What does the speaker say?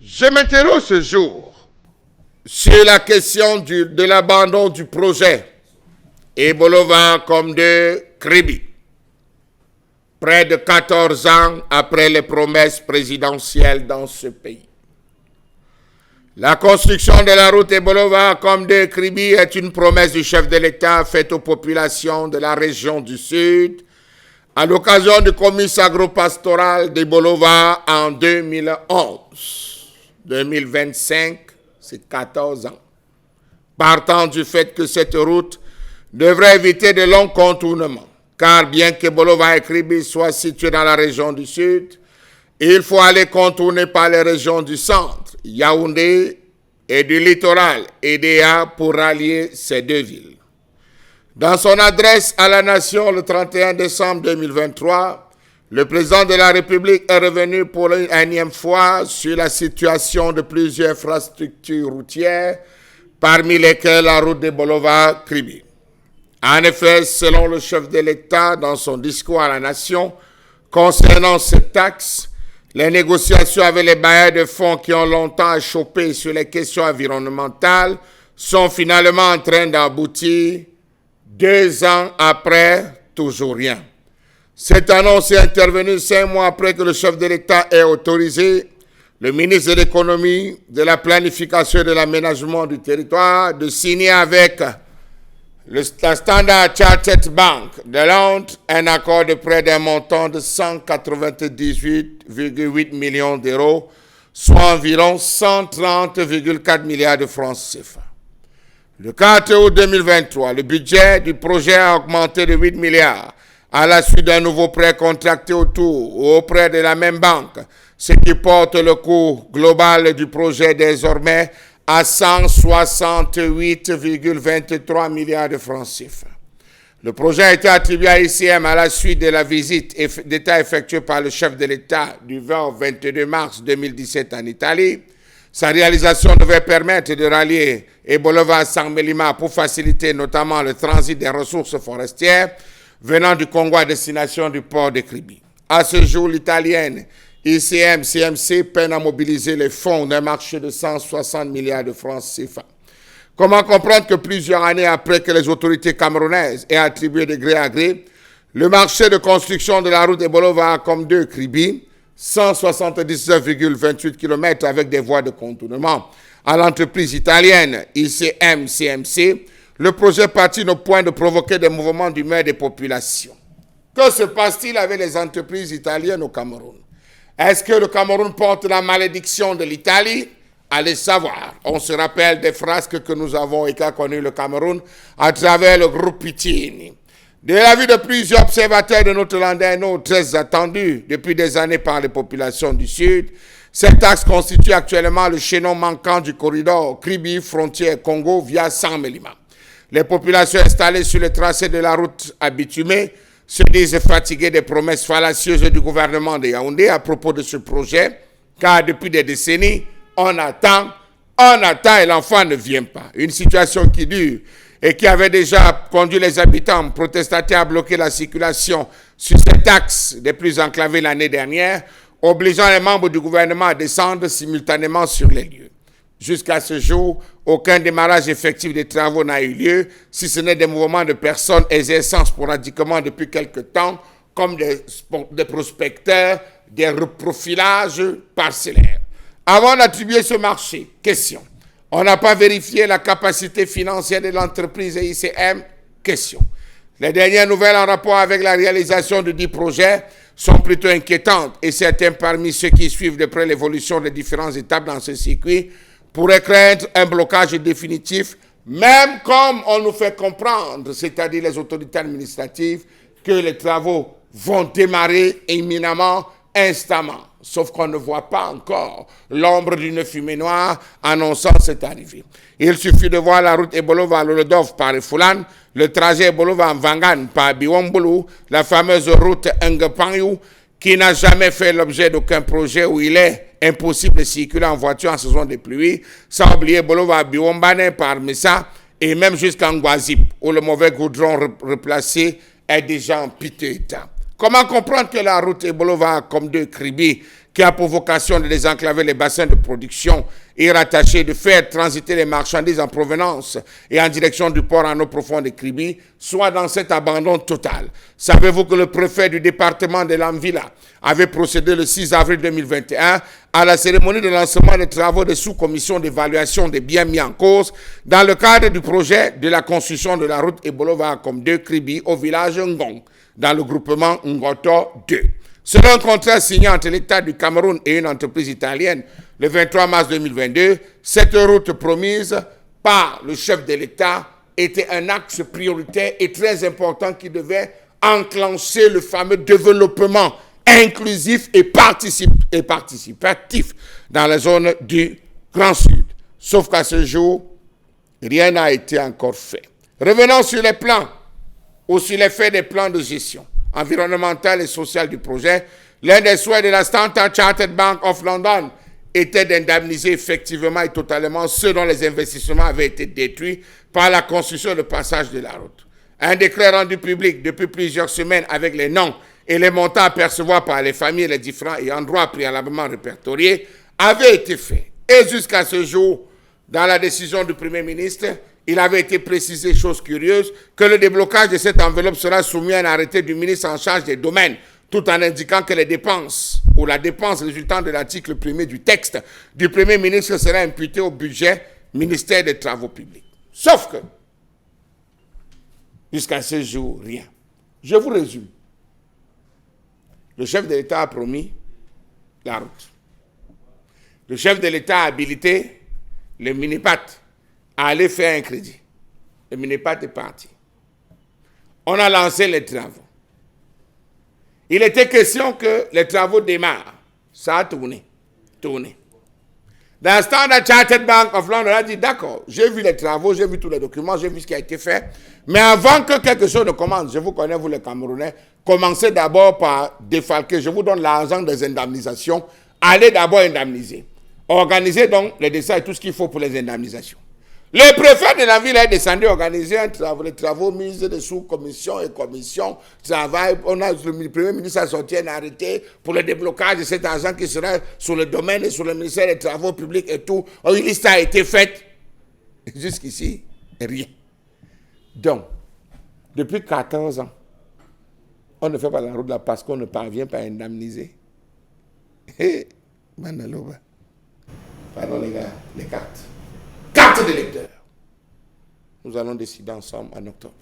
Je m'interroge ce jour sur la question de l'abandon du projet Ebolova comme de Kribi. Près de 14 ans après les promesses présidentielles dans ce pays. La construction de la route Ebolova comme de Kribi est une promesse du chef de l'État faite aux populations de la région du Sud à l'occasion du comice agropastoral d'Ebolova en 2011. 2025, c'est 14 ans. Partant du fait que cette route devrait éviter de longs contournements, car bien qu'Ebolova et Kribi soient situés dans la région du Sud, il faut aller contourner par les régions du centre, Yaoundé, et du littoral, Edea, pour rallier ces deux villes. Dans son adresse à la nation le 31 décembre 2023, le président de la République est revenu pour une énième fois sur la situation de plusieurs infrastructures routières, parmi lesquelles la route d'Ebolova-Kribi. En effet, selon le chef de l'État dans son discours à la nation, concernant cette axe, les négociations avec les bailleurs de fonds qui ont longtemps achoppé sur les questions environnementales sont finalement en train d'aboutir. 2 ans après, toujours rien. Cette annonce est intervenue 5 mois après que le chef de l'État ait autorisé le ministre de l'Économie, de la Planification et de l'Aménagement du territoire de signer avec la Standard Chartered Bank de Londres un accord de prêt d'un montant de 198,8 millions d'euros, soit environ 130,4 milliards de francs CFA. Le 4 août 2023, le budget du projet a augmenté de 8 milliards à la suite d'un nouveau prêt contracté auprès de la même banque, ce qui porte le coût global du projet désormais à 168,23 milliards de francs CFA. Le projet a été attribué à ICM à la suite de la visite d'État effectuée par le chef de l'État du 20 au 22 mars 2017 en Italie. Sa réalisation devait permettre de rallier Ebolova à San Melima pour faciliter notamment le transit des ressources forestières venant du Congo à destination du port de Kribi. À ce jour, l'italienne ICM-CMC peine à mobiliser les fonds d'un marché de 160 milliards de francs CFA. Comment comprendre que plusieurs années après que les autorités camerounaises aient attribué de gré à gré le marché de construction de la route Ebolova comme de Kribi, 179,28 km avec des voies de contournement, à l'entreprise italienne ICM-CMC, le projet partit au point de provoquer des mouvements d'humeur des populations. Que se passe-t-il avec les entreprises italiennes au Cameroun? Est-ce que le Cameroun porte la malédiction de l'Italie? Allez savoir. On se rappelle des frasques que nous avons et qu'a connu le Cameroun à travers le groupe Pitini. De l'avis de plusieurs observateurs de notre landerneau très attendu depuis des années par les populations du Sud, cet axe constitue actuellement le chaînon manquant du corridor Kribi-Frontière-Congo via San Melima. Les populations installées sur le tracé de la route bitumée se disent fatiguées des promesses fallacieuses du gouvernement de Yaoundé à propos de ce projet, car depuis des décennies, on attend et l'enfant ne vient pas. Une situation qui dure et qui avait déjà conduit les habitants protestataires à bloquer la circulation sur cet axe des plus enclavés l'année dernière, obligeant les membres du gouvernement à descendre simultanément sur les lieux. Jusqu'à ce jour, aucun démarrage effectif des travaux n'a eu lieu, si ce n'est des mouvements de personnes exerçant sporadiquement depuis quelque temps comme des prospecteurs, des reprofilages parcellaires. Avant d'attribuer ce marché, question. On n'a pas vérifié la capacité financière de l'entreprise ICM? Question. Les dernières nouvelles en rapport avec la réalisation de 10 projets sont plutôt inquiétantes et certains parmi ceux qui suivent de près l'évolution des différentes étapes dans ce circuit pourraient craindre un blocage définitif, même comme on nous fait comprendre, c'est-à-dire les autorités administratives, que les travaux vont démarrer imminemment, instamment. Sauf qu'on ne voit pas encore l'ombre d'une fumée noire annonçant cette arrivée. Il suffit de voir la route Ebolova-Lolodov par Foulane, le trajet Ebolova-Vangan par Biwombulu, la fameuse route Ngepanyou, qui n'a jamais fait l'objet d'aucun projet où il est impossible de circuler en voiture en saison de pluie, sans oublier Ebolova-Biwombane par Messa et même jusqu'en Ngwazip, où le mauvais goudron replacé est déjà en piteux état. Comment comprendre que la route Ebolova comme de Kribi, qui a pour vocation de désenclaver les bassins de production et rattachés, de faire transiter les marchandises en provenance et en direction du port en eau profonde de Kribi, soit dans cet abandon total. Savez-vous que le préfet du département de l'Anvila avait procédé le 6 avril 2021 à la cérémonie de lancement des travaux de sous-commission d'évaluation des biens mis en cause dans le cadre du projet de la construction de la route Ebolo-Vancom de Kribi au village Ngong, dans le groupement Ngoto 2. Selon un contrat signé entre l'État du Cameroun et une entreprise italienne le 23 mars 2022, cette route promise par le chef de l'État était un axe prioritaire et très important qui devait enclencher le fameux développement inclusif et participatif dans la zone du Grand Sud. Sauf qu'à ce jour, rien n'a été encore fait. Revenons sur les plans ou sur l'effet des plans de gestion environnementale et sociale du projet. L'un des souhaits de la Standard Chartered Bank of London était d'indemniser effectivement et totalement ceux dont les investissements avaient été détruits par la construction et le passage de la route. Un décret rendu public depuis plusieurs semaines avec les noms et les montants à percevoir par les familles et les différents ayant droit préalablement répertoriés avait été fait. Et jusqu'à ce jour, dans la décision du Premier ministre, il avait été précisé, chose curieuse, que le déblocage de cette enveloppe sera soumis à un arrêté du ministre en charge des domaines, tout en indiquant que les dépenses ou la dépense résultant de l'article 1er du texte du Premier ministre sera imputée au budget ministère des Travaux publics. Sauf que, jusqu'à ce jour, rien. Je vous résume. Le chef de l'État a promis la route. Le chef de l'État a habilité le Minipat à aller faire un crédit. Le Minipat est parti. On a lancé les travaux. Il était question que les travaux démarrent. Ça a tourné. Dans Standard Chartered Bank of London, on a dit, d'accord, j'ai vu les travaux, j'ai vu tous les documents, j'ai vu ce qui a été fait. Mais avant que quelque chose ne commence, je vous connais, vous les Camerounais, commencez d'abord par défalquer. Je vous donne l'argent des indemnisations. Allez d'abord indemniser. Organisez donc les dessins et tout ce qu'il faut pour les indemnisations. Le préfet de la ville est descendu organiser les travaux mis de sous-commission et commission, travail. Le Premier ministre a sorti un arrêté pour le déblocage de cet argent qui sera sur le domaine et sur le ministère des Travaux publics et tout. Une liste a été faite. Jusqu'ici, rien. Donc, depuis 14 ans, on ne fait pas la route là parce qu'on ne parvient pas à indemniser. Manaloba. Pardon les gars, les cartes. Carte d'électeur. Nous allons décider ensemble en octobre.